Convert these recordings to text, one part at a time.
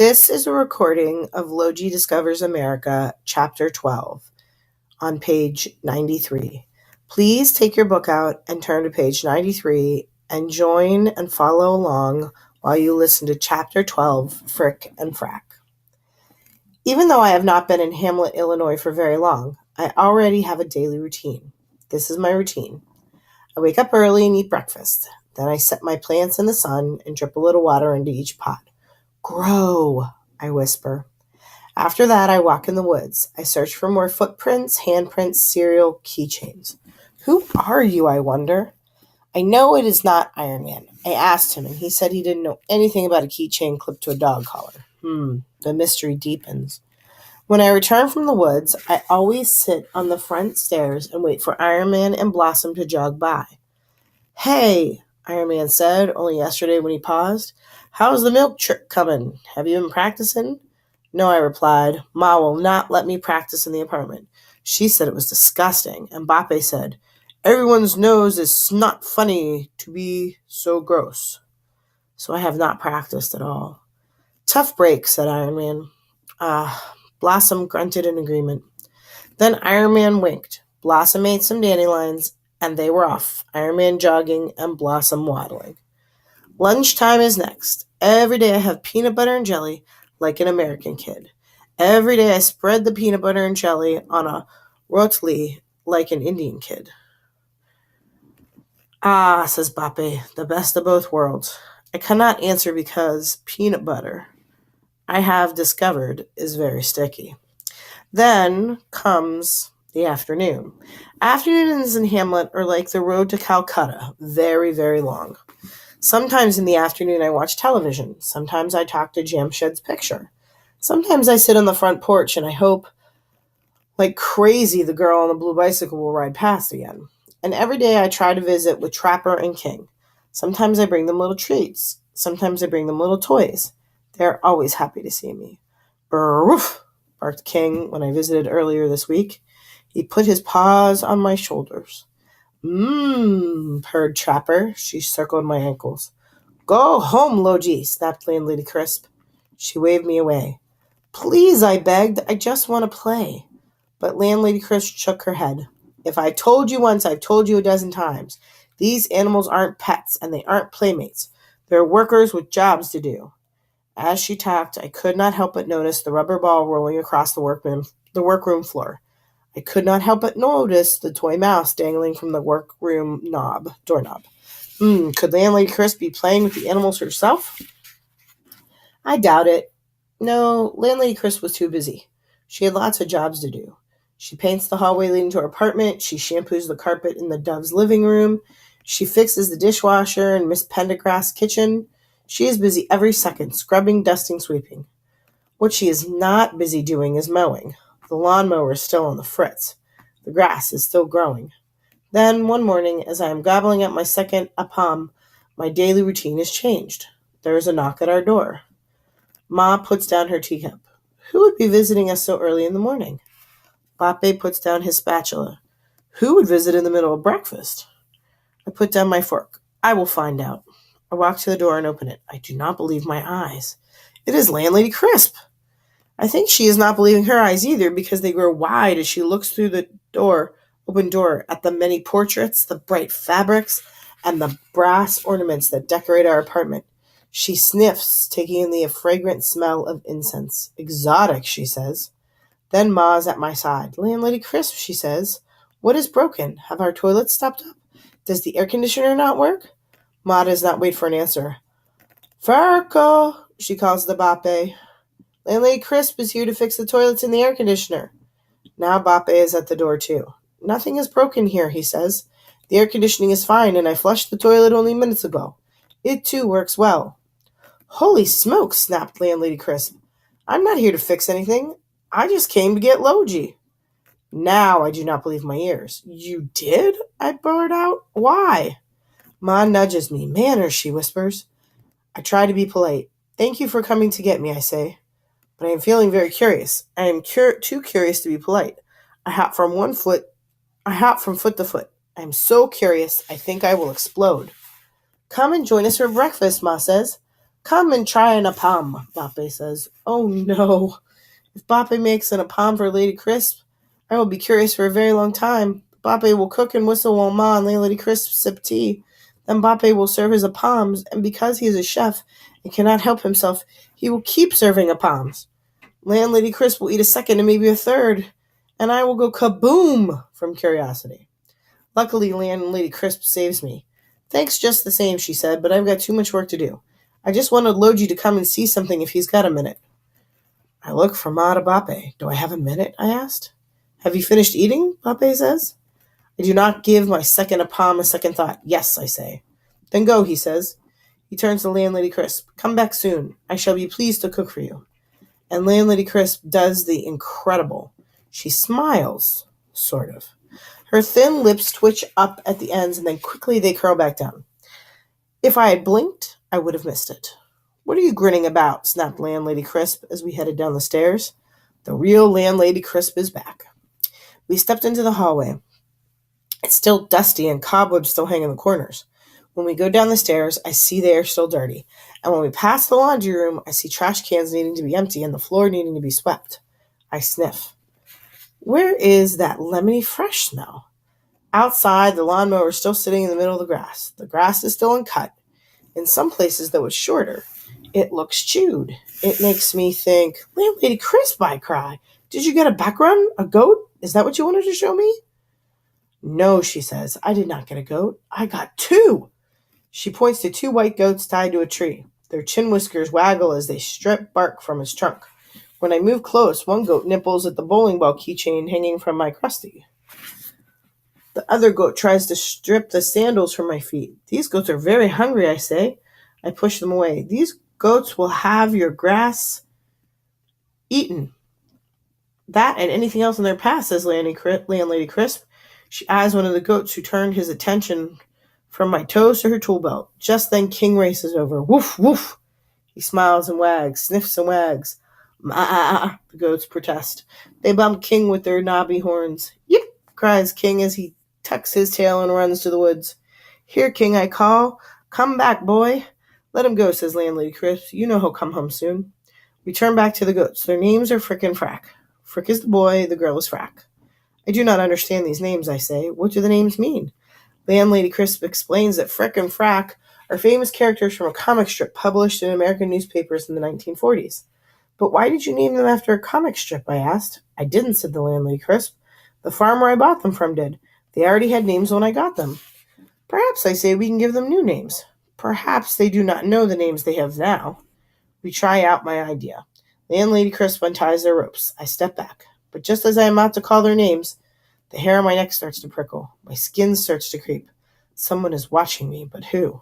This is a recording of Logie Discovers America, Chapter 12, on page 93. Please take your book out and turn to page 93 and join and follow along while you listen to Chapter 12, Frick and Frack. Even though I have not been in Hamlet, Illinois for very long, I already have a daily routine. This is my routine. I wake up early and eat breakfast. Then I set my plants in the sun and drip a little water into each pot. Grow, I whisper. After that, I walk in the woods. I search for more footprints, handprints, cereal, keychains. Who are you, I wonder? I know it is not Iron Man. I asked him, and he said he didn't know anything about a keychain clipped to a dog collar. The mystery deepens. When I return from the woods, I always sit on the front stairs and wait for Iron Man and Blossom to jog by. Hey, Iron Man said, only yesterday when he paused. How's the milk trick coming? Have you been practicing? No, I replied. Ma will not let me practice in the apartment. She said it was disgusting, and Bape said, everyone's nose is not funny to be so gross. So I have not practiced at all. Tough break, said Iron Man. Blossom grunted in agreement. Then Iron Man winked. Blossom ate some dandelions, and they were off, Iron Man jogging and Blossom waddling. Lunchtime is next. Every day I have peanut butter and jelly like an American kid. Every day I spread the peanut butter and jelly on a rotli like an Indian kid. Ah, says Bape, the best of both worlds. I cannot answer because peanut butter, I have discovered, is very sticky. Then comes the afternoon. Afternoons in Hamlet are like the road to Calcutta, very, very long. Sometimes in the afternoon I watch television. Sometimes I talk to Jamshed's picture. Sometimes I sit on the front porch and I hope, like crazy, the girl on the blue bicycle will ride past again. And every day I try to visit with Trapper and King. Sometimes I bring them little treats. Sometimes I bring them little toys. They're always happy to see me. Brr, woof, barked King when I visited earlier this week. He put his paws on my shoulders. Purred Trapper. She circled my ankles. Go home, Logie, snapped Landlady Crisp. She waved me away. Please, I begged. I just want to play. But Landlady Crisp shook her head. If I told you once, I've told you a dozen times. These animals aren't pets, and they aren't playmates. They're workers with jobs to do. As she talked, I could not help but notice the rubber ball rolling across the workroom floor. I could not help but notice the toy mouse dangling from the workroom doorknob. Could Landlady Crisp be playing with the animals herself? I doubt it. No, Landlady Crisp was too busy. She had lots of jobs to do. She paints the hallway leading to her apartment. She shampoos the carpet in the Dove's living room. She fixes the dishwasher in Miss Pendergrass's kitchen. She is busy every second, scrubbing, dusting, sweeping. What she is not busy doing is mowing. The lawnmower is still on the fritz. The grass is still growing. Then, one morning, as I am gobbling up my second appam, my daily routine is changed. There is a knock at our door. Ma puts down her teacup. Who would be visiting us so early in the morning? Bape puts down his spatula. Who would visit in the middle of breakfast? I put down my fork. I will find out. I walk to the door and open it. I do not believe my eyes. It is Landlady Crisp. I think she is not believing her eyes either, because they grow wide as she looks through the open door at the many portraits, the bright fabrics, and the brass ornaments that decorate our apartment. She sniffs, taking in the fragrant smell of incense. Exotic, she says. Then Ma is at my side. Landlady Crisp, she says. What is broken? Have our toilets stopped up? Does the air conditioner not work? Ma does not wait for an answer. Farco, she calls to Bape. Landlady Crisp is here to fix the toilets and the air conditioner. Now Bape is at the door too. Nothing is broken here, he says. The air conditioning is fine, and I flushed the toilet only minutes ago. It too works well. Holy smokes, snapped Landlady Crisp. I'm not here to fix anything. I just came to get Logie. Now I do not believe my ears. You did? I blurt out. Why? Ma nudges me. Manners, she whispers. I try to be polite. Thank you for coming to get me, I say. But I am feeling very curious. I am too curious to be polite. I hop from foot to foot. I am so curious, I think I will explode. Come and join us for breakfast, Ma says. Come and try an appam, Bape says. Oh no. If Bape makes an appam for Lady Crisp, I will be curious for a very long time. Bape will cook and whistle while Ma and Lady Crisp sip tea. Then Bape will serve his appams, and because he is a chef and cannot help himself, he will keep serving appams. Landlady Crisp will eat a second and maybe a third, and I will go kaboom from curiosity. Luckily, Landlady Crisp saves me. Thanks just the same, she said, but I've got too much work to do. I just wanted Logie to come and see something if he's got a minute. I look from Ma to Bape. Do I have a minute? I asked. Have you finished eating? Bape says. I do not give my second appam a second thought. Yes, I say. Then go, he says. He turns to Landlady Crisp. Come back soon. I shall be pleased to cook for you. And Landlady Crisp does the incredible. She smiles, sort of. Her thin lips twitch up at the ends, and then quickly they curl back down. If I had blinked, I would have missed it. What are you grinning about? Snapped Landlady Crisp as we headed down the stairs. The real Landlady Crisp is back. We stepped into the hallway. It's still dusty and cobwebs still hang in the corners. When we go down the stairs, I see they are still dirty. And when we pass the laundry room, I see trash cans needing to be empty and the floor needing to be swept. I sniff. Where is that lemony fresh smell? Outside, the lawnmower is still sitting in the middle of the grass. The grass is still uncut. In some places, though it's shorter, it looks chewed. It makes me think, Landlady Crisp, I cry. Did you get a back run? A goat? Is that what you wanted to show me? No, she says. I did not get a goat. I got 2. She points to 2 white goats tied to a tree. Their chin whiskers waggle as they strip bark from its trunk. When I move close, one goat nipples at the bowling ball keychain hanging from my crusty. The other goat tries to strip the sandals from my feet. These goats are very hungry, I say. I push them away. These goats will have your grass eaten. That and anything else in their path, says Landlady Crisp. She eyes one of the goats who turned his attention from my toes to her tool belt. Just then King races over. Woof, woof. He smiles and wags, sniffs and wags. Ma, the goats protest. They bump King with their knobby horns. Yip, cries King as he tucks his tail and runs to the woods. Here, King, I call. Come back, boy. Let him go, says Landlady Crisp. You know he'll come home soon. We turn back to the goats. Their names are Frick and Frack. Frick is the boy, the girl is Frack. I do not understand these names, I say. What do the names mean? Landlady Crisp explains that Frick and Frack are famous characters from a comic strip published in American newspapers in the 1940s. But why did you name them after a comic strip? I asked. I didn't, said the Landlady Crisp. The farmer I bought them from did. They already had names when I got them. Perhaps, I say, we can give them new names. Perhaps they do not know the names they have now. We try out my idea. Landlady Crisp unties their ropes. I step back. But just as I am about to call their names, the hair on my neck starts to prickle. My skin starts to creep. Someone is watching me, but who?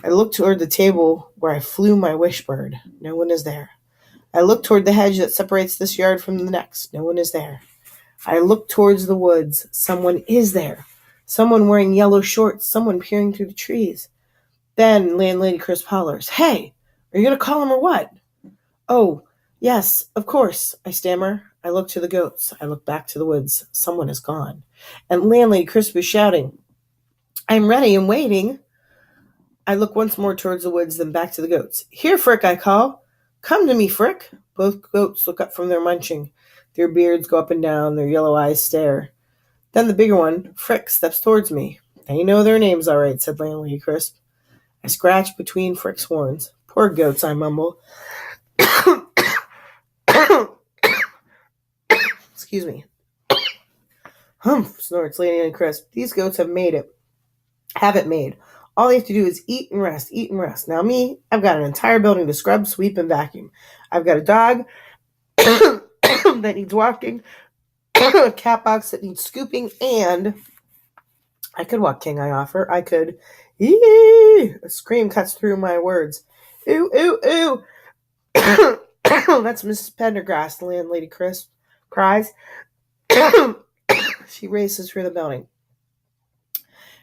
I look toward the table where I flew my wish bird. No one is there. I look toward the hedge that separates this yard from the next. No one is there. I look towards the woods. Someone is there. Someone wearing yellow shorts. Someone peering through the trees. Then Landlady Crisp hollers, Hey, are you going to call him or what? Oh, yes, of course, I stammer. I look to the goats. I look back to the woods. Someone is gone. And Landlady Crisp is shouting, I'm ready and waiting. I look once more towards the woods, then back to the goats. Here, Frick, I call. Come to me, Frick. Both goats look up from their munching. Their beards go up and down. Their yellow eyes stare. Then the bigger one, Frick, steps towards me. They know their names all right, said Landlady Crisp. I scratch between Frick's horns. Poor goats, I mumble. Excuse me. Humph, snorts Landlady Crisp. These goats have it made. All they have to do is eat and rest, eat and rest. Now me, I've got an entire building to scrub, sweep, and vacuum. I've got a dog that needs walking, a cat box that needs scooping, and I could walk, King, I offer. I could. Eee! A scream cuts through my words. Ooh, ooh, ooh. That's Mrs. Pendergrass, the Landlady Crisp cries. She races through the building.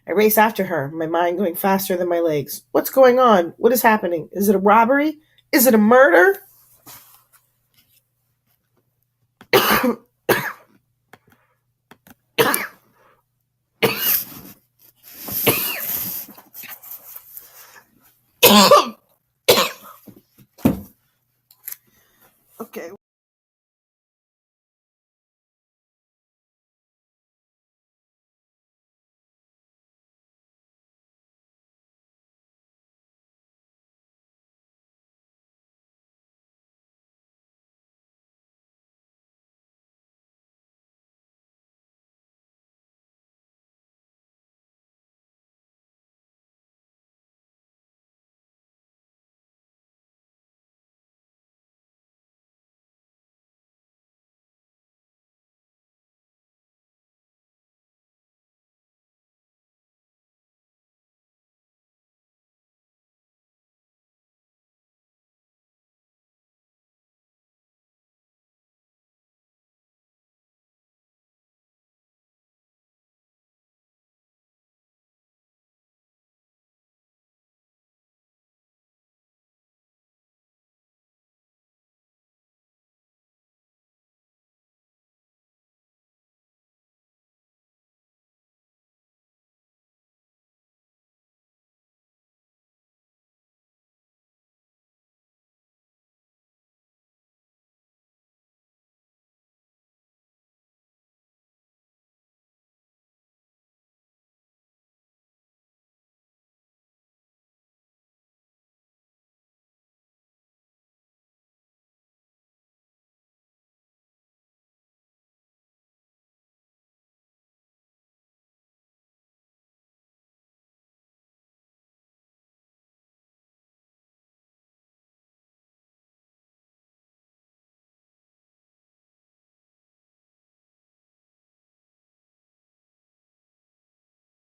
I race after her, my mind going faster than my legs. What's going on? What is happening? Is it a robbery? Is it a murder? Okay.